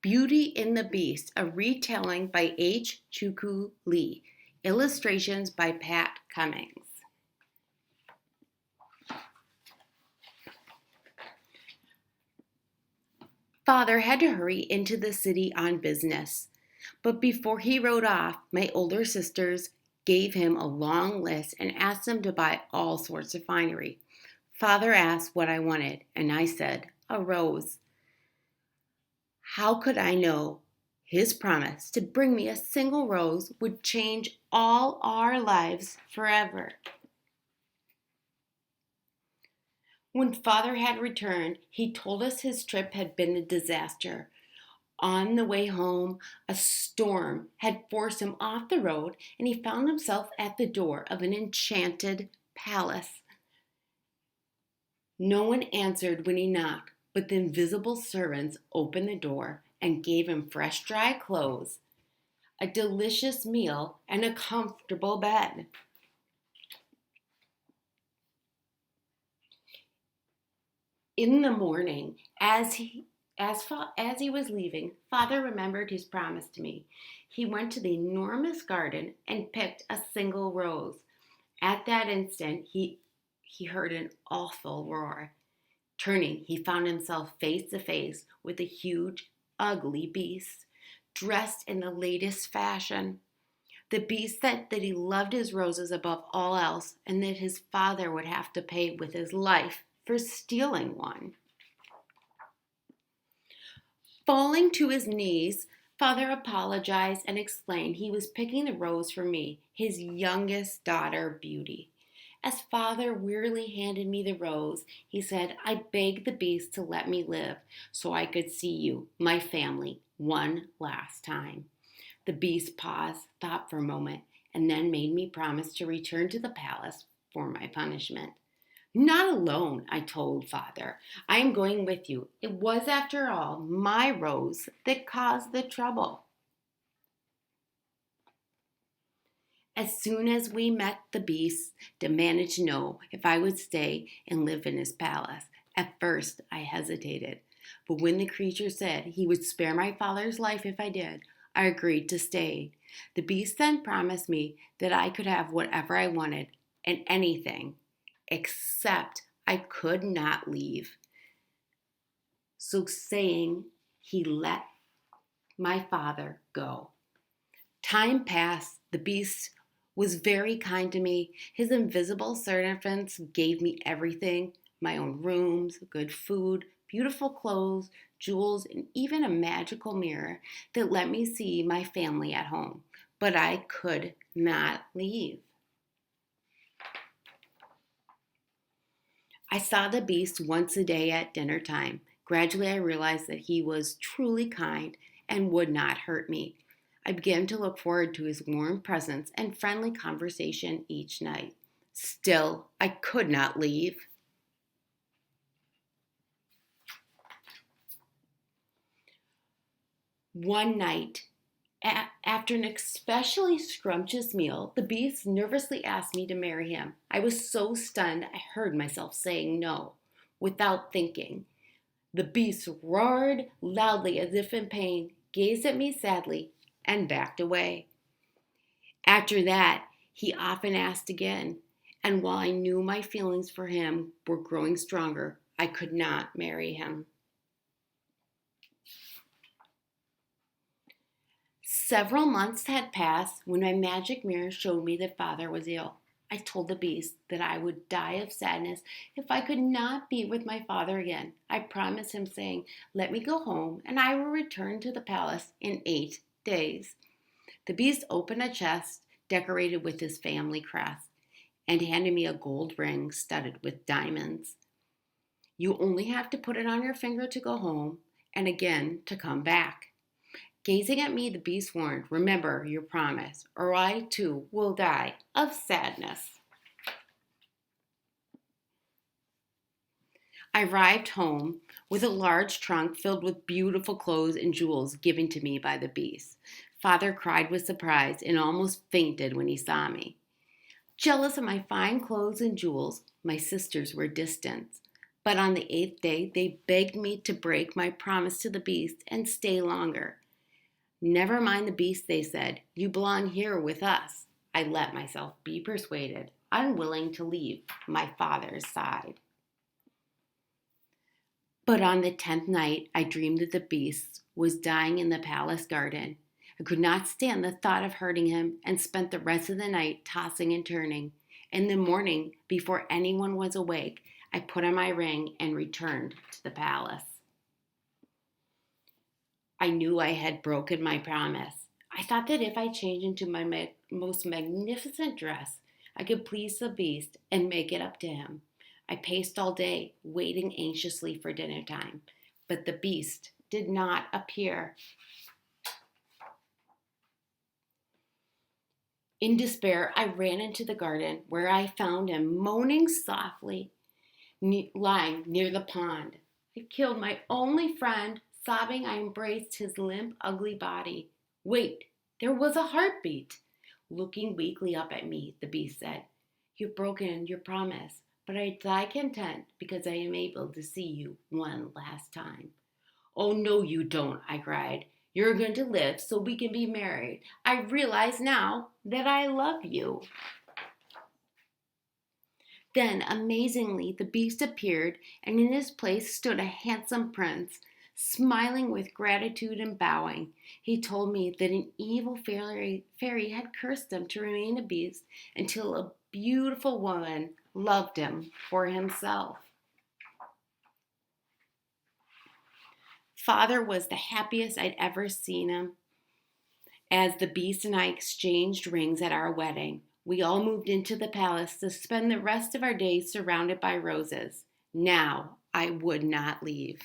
Beauty and the Beast, a retelling by H. Chuku Lee. Illustrations by Pat Cummings. Father had to hurry into the city on business. But before he rode off, my older sisters gave him a long list and asked him to buy all sorts of finery. Father asked what I wanted, and I said, a rose. How could I know his promise to bring me a single rose would change all our lives forever? When Father had returned, he told us his trip had been a disaster. On the way home, a storm had forced him off the road, and he found himself at the door of an enchanted palace. No one answered when he knocked, but the invisible servants opened the door and gave him fresh, dry clothes, a delicious meal, and a comfortable bed. In the morning, as he was leaving, Father remembered his promise to me. He went to the enormous garden and picked a single rose. At that instant, he heard an awful roar. Turning, he found himself face to face with a huge, ugly beast, dressed in the latest fashion. The beast said that he loved his roses above all else and that his father would have to pay with his life for stealing one. Falling to his knees, Father apologized and explained he was picking the rose for me, his youngest daughter, Beauty. As Father wearily handed me the rose, he said, I begged the beast to let me live so I could see you, my family, one last time. The beast paused, thought for a moment, and then made me promise to return to the palace for my punishment. Not alone, I told Father. I am going with you. It was, after all, my rose that caused the trouble. As soon as we met, the beast demanded to know if I would stay and live in his palace. At first, I hesitated, but when the creature said he would spare my father's life if I did, I agreed to stay. The beast then promised me that I could have whatever I wanted and anything, except I could not leave. So saying, he let my father go. Time passed. The beast was very kind to me. His invisible servants gave me everything, my own rooms, good food, beautiful clothes, jewels, and even a magical mirror that let me see my family at home. But I could not leave. I saw the beast once a day at dinner time. Gradually, I realized that he was truly kind and would not hurt me. I began to look forward to his warm presence and friendly conversation each night. Still, I could not leave. One night, after an especially scrumptious meal, the beast nervously asked me to marry him. I was so stunned I heard myself saying no. Without thinking, the beast roared loudly as if in pain, gazed at me sadly, and backed away. After that, he often asked again, and while I knew my feelings for him were growing stronger, I could not marry him. Several months had passed when my magic mirror showed me that Father was ill. I told the beast that I would die of sadness if I could not be with my father again. I promised him, saying, let me go home and I will return to the palace in 8 days. The beast opened a chest decorated with his family crest and handed me a gold ring studded with diamonds. You only have to put it on your finger to go home and again to come back. Gazing at me, the beast warned, remember your promise, or I too will die of sadness. I arrived home with a large trunk filled with beautiful clothes and jewels given to me by the beast. Father cried with surprise and almost fainted when he saw me. Jealous of my fine clothes and jewels, my sisters were distant, But on the 8th day, they begged me to break my promise to the beast and stay longer. Never mind the beast, they said. You belong here with us. I let myself be persuaded, unwilling to leave my father's side. But on the 10th night, I dreamed that the beast was dying in the palace garden. I could not stand the thought of hurting him and spent the rest of the night tossing and turning. In the morning, before anyone was awake, I put on my ring and returned to the palace. I knew I had broken my promise. I thought that if I changed into my most magnificent dress, I could please the beast and make it up to him. I paced all day, waiting anxiously for dinner time, but the beast did not appear. In despair, I ran into the garden where I found him moaning softly, lying near the pond. I killed my only friend. Sobbing, I embraced his limp, ugly body. Wait, there was a heartbeat. Looking weakly up at me, the beast said, You've broken your promise, but I die content because I am able to see you one last time. Oh, no, you don't, I cried. You're going to live so we can be married. I realize now that I love you. Then, amazingly, the beast appeared, and in his place stood a handsome prince, smiling with gratitude and bowing. He told me that an evil fairy had cursed him to remain a beast until a beautiful woman loved him for himself. Father was the happiest I'd ever seen him as the beast and I exchanged rings at our wedding. We all moved into the palace to spend the rest of our days surrounded by roses. Now I would not leave.